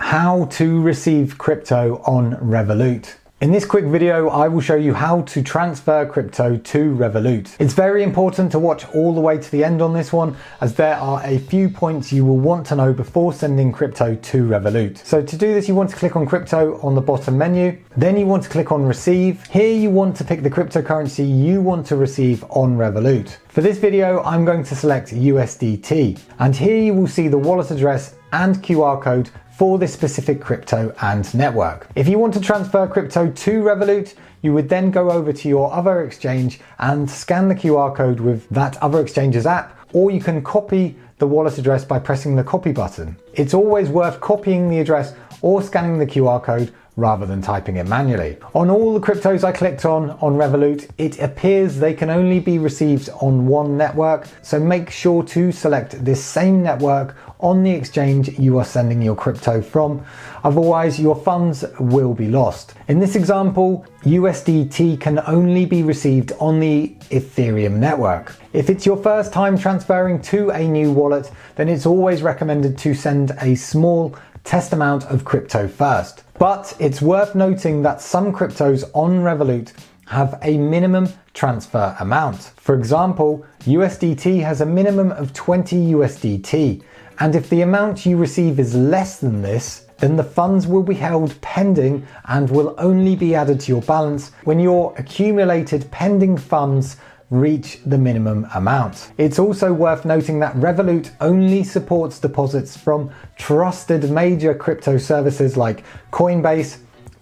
how to receive crypto on Revolut. In this quick video, I will show you how to transfer crypto to Revolut. It's very important to watch all the way to the end on this one, as there are a few points you will want to know before sending crypto to Revolut. So to do this, you want to click on crypto on the bottom menu. Then you want to click on receive. Here you want to pick the cryptocurrency you want to receive on Revolut. For this video, I'm going to select USDT. And here you will see the wallet address and QR code for this specific crypto and network. If you want to transfer crypto to Revolut, you would then go over to your other exchange and scan the QR code with that other exchange's app, or you can copy the wallet address by pressing the copy button. It's always worth copying the address or scanning the QR code rather than typing it manually. On all the cryptos I clicked on Revolut, it appears they can only be received on one network, so make sure to select this same network on the exchange you are sending your crypto from, otherwise your funds will be lost. In this example, USDT can only be received on the Ethereum network. If it's your first time transferring to a new wallet, then it's always recommended to send a small test amount of crypto first. But it's worth noting that some cryptos on Revolut have a minimum transfer amount. For example, USDT has a minimum of 20 USDT, and if the amount you receive is less than this, then the funds will be held pending and will only be added to your balance when your accumulated pending funds reach the minimum amount. It's also worth noting that Revolut only supports deposits from trusted major crypto services like Coinbase,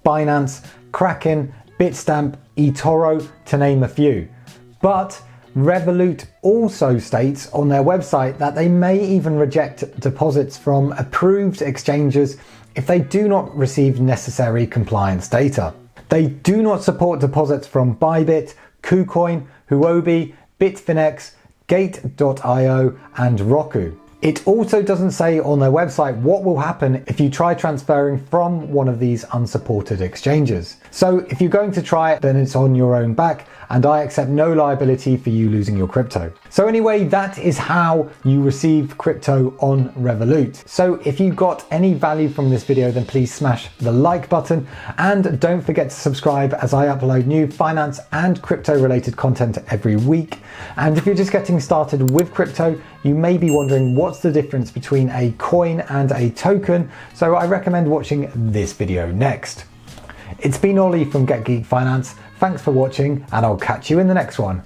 Binance, Kraken, Bitstamp, eToro, to name a few. But Revolut also states on their website that they may even reject deposits from approved exchanges if they do not receive necessary compliance data. They do not support deposits from Bybit, KuCoin, Huobi, Bitfinex, Gate.io, and Roku. It also doesn't say on their website what will happen if you try transferring from one of these unsupported exchanges. So if you're going to try it, then it's on your own back, and I accept no liability for you losing your crypto. So anyway, that is how you receive crypto on Revolut. So if you got any value from this video, then please smash the like button, and don't forget to subscribe as I upload new finance and crypto related content every week. And if you're just getting started with crypto, you may be wondering what's the difference between a coin and a token, so I recommend watching this video next. It's been Ollie from Get Geek Finance. Thanks for watching, and I'll catch you in the next one.